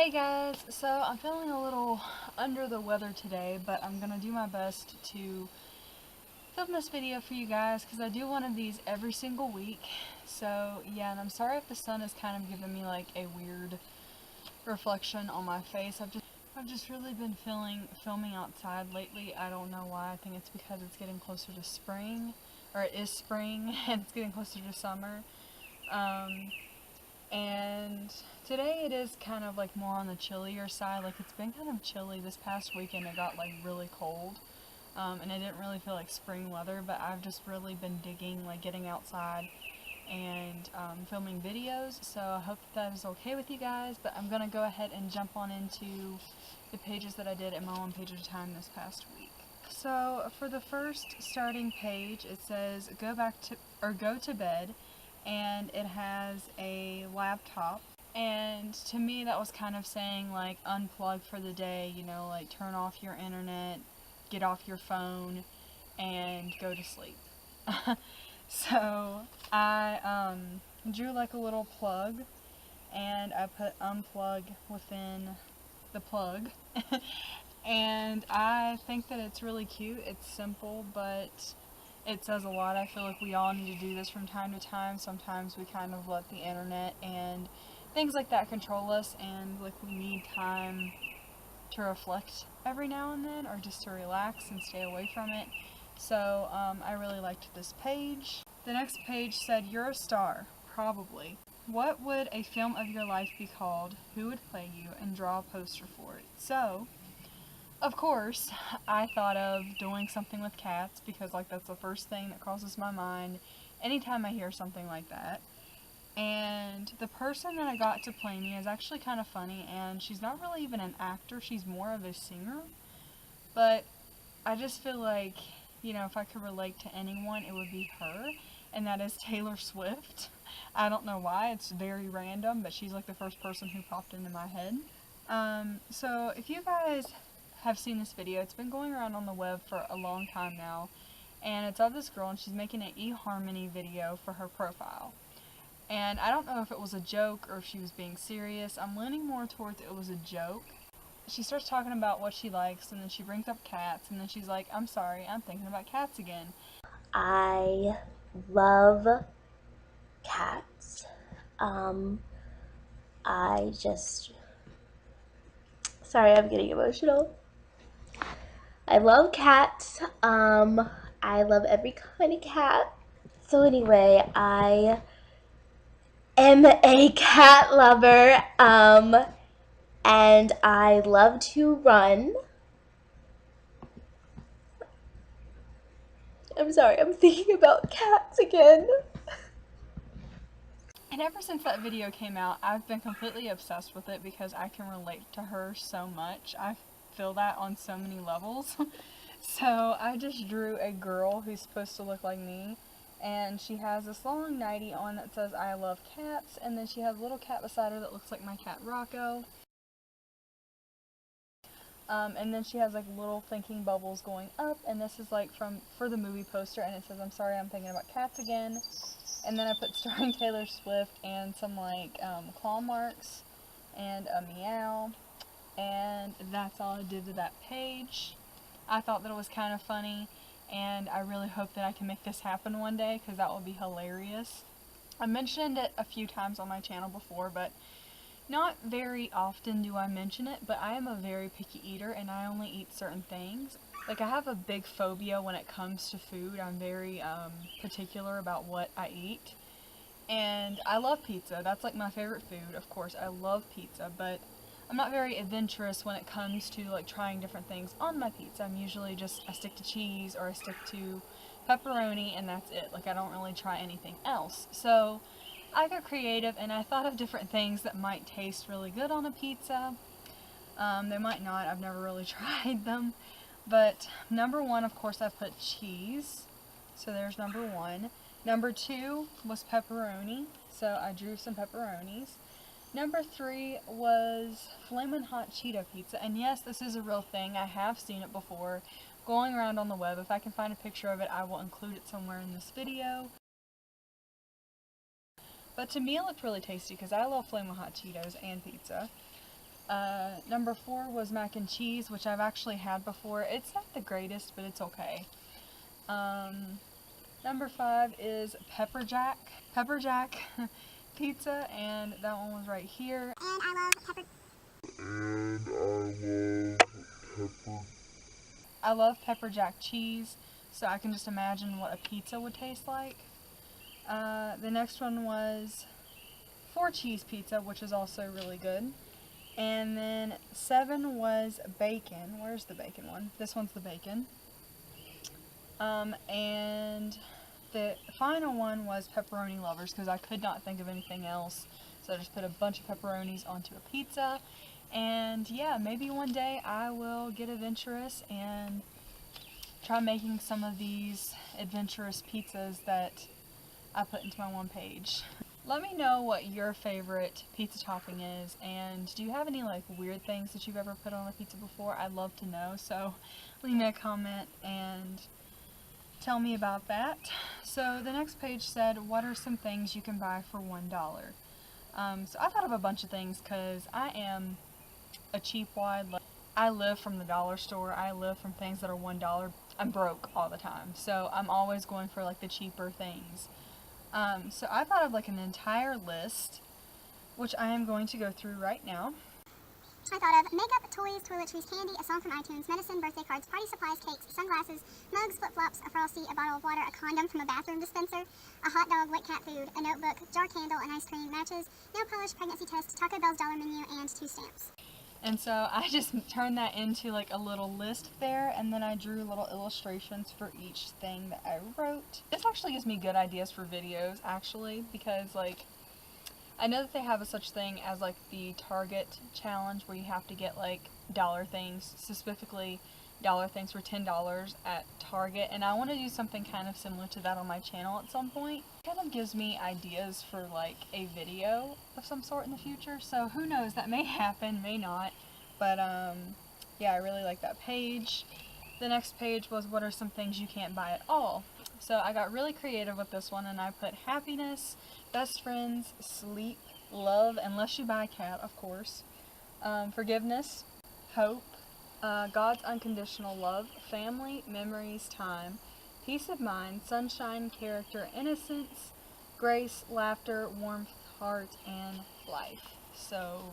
Hey guys, so I'm feeling a little under the weather today, but I'm gonna do my best to film this video for you guys because I do one of these every single week. So yeah, and I'm sorry if the sun is kind of giving me like a weird reflection on my face. I've just really been filming outside lately. I don't know why. I think it's because it's getting closer to spring, or it is spring, and it's getting closer to summer. And today it is kind of like more on the chillier side. Like, it's been kind of chilly. This past weekend it got like really cold, and I didn't really feel like spring weather, but I've just really been digging like getting outside and filming videos, so I hope that is okay with you guys. But I'm gonna go ahead and jump on into the pages that I did in my one page at a time this past week. So for the first starting page, it says go to bed, and it has a laptop. And to me that was kind of saying like unplug for the day, you know, like turn off your internet, get off your phone, and go to sleep. So I drew like a little plug, and I put unplug within the plug. And I think that it's really cute. It's simple, but it says a lot. I feel like we all need to do this from time to time. Sometimes we kind of let the internet and things like that control us, and like we need time to reflect every now and then, or just to relax and stay away from it. So I really liked this page. The next page said, "You're a star, probably. What would a film of your life be called? Who would play you? And draw a poster for it." So of course, I thought of doing something with cats because like that's the first thing that crosses my mind anytime I hear something like that. And the person that I got to play me is actually kind of funny, and she's not really even an actor, she's more of a singer. But I just feel like, you know, if I could relate to anyone, it would be her, and that is Taylor Swift. I don't know why, it's very random, but she's like the first person who popped into my head. So if you guys have seen this video, it's been going around on the web for a long time now, and it's of this girl, and she's making an eHarmony video for her profile. And I don't know if it was a joke or if she was being serious. I'm leaning more towards it was a joke. She starts talking about what she likes, and then she brings up cats, and then she's like, "I'm sorry, I'm thinking about cats again." I love cats. I just, sorry, I'm getting emotional. I love cats. I love every kind of cat. So anyway, I am a cat lover. And I love to run. I'm sorry, I'm thinking about cats again. And ever since that video came out, I've been completely obsessed with it because I can relate to her so much. I feel that on so many levels. So I just drew a girl who's supposed to look like me, and she has this long nightie on that says "I love cats," and then she has a little cat beside her that looks like my cat Rocco. And then she has like little thinking bubbles going up, and this is like for the movie poster, and it says, "I'm sorry, I'm thinking about cats again." And then I put starring Taylor Swift and some like claw marks and a meow, and that's all I did to that page. I thought that it was kind of funny, and I really hope that I can make this happen one day because that would be hilarious. I mentioned it a few times on my channel before, but not very often do I mention it, but I am a very picky eater, and I only eat certain things. Like, I have a big phobia when it comes to food. I'm very particular about what I eat. And I love pizza. That's like my favorite food, of course. I love pizza, but I'm not very adventurous when it comes to like trying different things on my pizza. I'm usually I stick to cheese, or I stick to pepperoni, and that's it. Like, I don't really try anything else. So I got creative, and I thought of different things that might taste really good on a pizza. They might not. I've never really tried them. But number one, of course, I put cheese. So there's number one. Number two was pepperoni. So I drew some pepperonis. Number three was Flamin' Hot Cheeto Pizza. And yes, this is a real thing. I have seen it before going around on the web. If I can find a picture of it, I will include it somewhere in this video. But to me, it looked really tasty because I love Flamin' Hot Cheetos and pizza. Number 4 was mac and cheese, which I've actually had before. It's not the greatest, but it's okay. Number 5 is pepper jack pizza, and that one was right here. And I love pepper. I love pepper jack cheese, so I can just imagine what a pizza would taste like. The next one was 4 cheese pizza, which is also really good. And then 7 was bacon. Where's the bacon one? This one's the bacon. And the final one was pepperoni lovers, because I could not think of anything else. So I just put a bunch of pepperonis onto a pizza. And yeah, maybe one day I will get adventurous and try making some of these adventurous pizzas that I put into my one page. Let me know what your favorite pizza topping is, and do you have any like weird things that you've ever put on a pizza before? I'd love to know, so leave me a comment and tell me about that. So the next page said, what are some things you can buy for $1? So I thought of a bunch of things because I am a cheapwad. I live from the dollar store. I live from things that are $1. I'm broke all the time, so I'm always going for like the cheaper things. So I thought of like an entire list, which I am going to go through right now. I thought of makeup, toys, toiletries, candy, a song from iTunes, medicine, birthday cards, party supplies, cakes, sunglasses, mugs, flip-flops, a Frosty, a bottle of water, a condom from a bathroom dispenser, a hot dog, wet cat food, a notebook, jar candle, an ice cream, matches, nail polish, pregnancy test, Taco Bell's dollar menu, and 2 stamps. And so I just turned that into like a little list there, and then I drew little illustrations for each thing that I wrote. This actually gives me good ideas for videos, actually, because like I know that they have a such thing as like the Target challenge, where you have to get like dollar things, specifically dollar things for $10 at Target, and I want to do something kind of similar to that on my channel at some point. It kind of gives me ideas for like a video of some sort in the future, so who knows, that may happen, may not, but yeah, I really like that page. The next page was, what are some things you can't buy at all? So I got really creative with this one, and I put happiness, best friends, sleep, love, unless you buy a cat, of course, forgiveness, hope, God's unconditional love, family, memories, time, peace of mind, sunshine, character, innocence, grace, laughter, warmth, heart, and life. So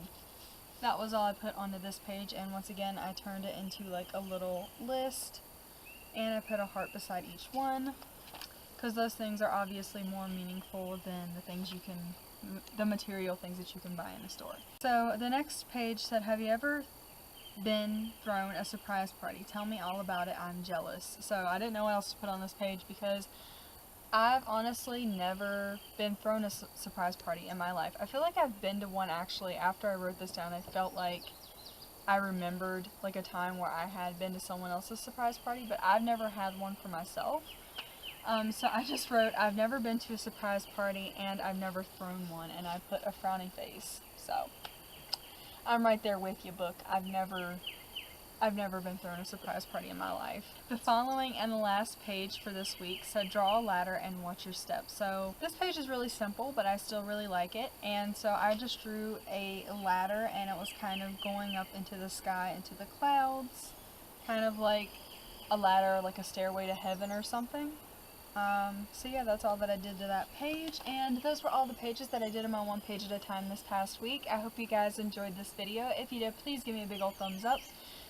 that was all I put onto this page, and once again I turned it into like a little list, and I put a heart beside each one, because those things are obviously more meaningful than the things you can, the material things that you can buy in a store. So the next page said, have you ever been thrown a surprise party? Tell me all about it, I'm jealous. So I didn't know what else to put on this page, because I've honestly never been thrown a surprise party in my life. I feel like I've been to one actually. After I wrote this down, I felt like I remembered like a time where I had been to someone else's surprise party, but I've never had one for myself. So I just wrote, I've never been to a surprise party and I've never thrown one, and I put a frowny face. So I'm right there with you, book. I've never been thrown a surprise party in my life. The following and the last page for this week said, draw a ladder and watch your steps. So this page is really simple, but I still really like it. And so I just drew a ladder, and it was kind of going up into the sky, into the clouds, kind of like a ladder, like a stairway to heaven or something. So yeah, that's all that I did to that page, and those were all the pages that I did in my one page at a time this past week. I hope you guys enjoyed this video. If you did, please give me a big old thumbs up.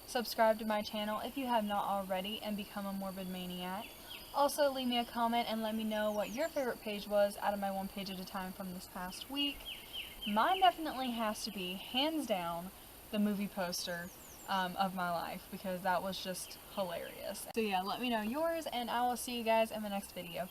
Subscribe to my channel if you have not already, and become a morbid maniac. Also, leave me a comment and let me know what your favorite page was out of my one page at a time from this past week. Mine definitely has to be, hands down, the movie poster of my life, because that was just hilarious. So yeah, let me know yours, and I will see you guys in the next video.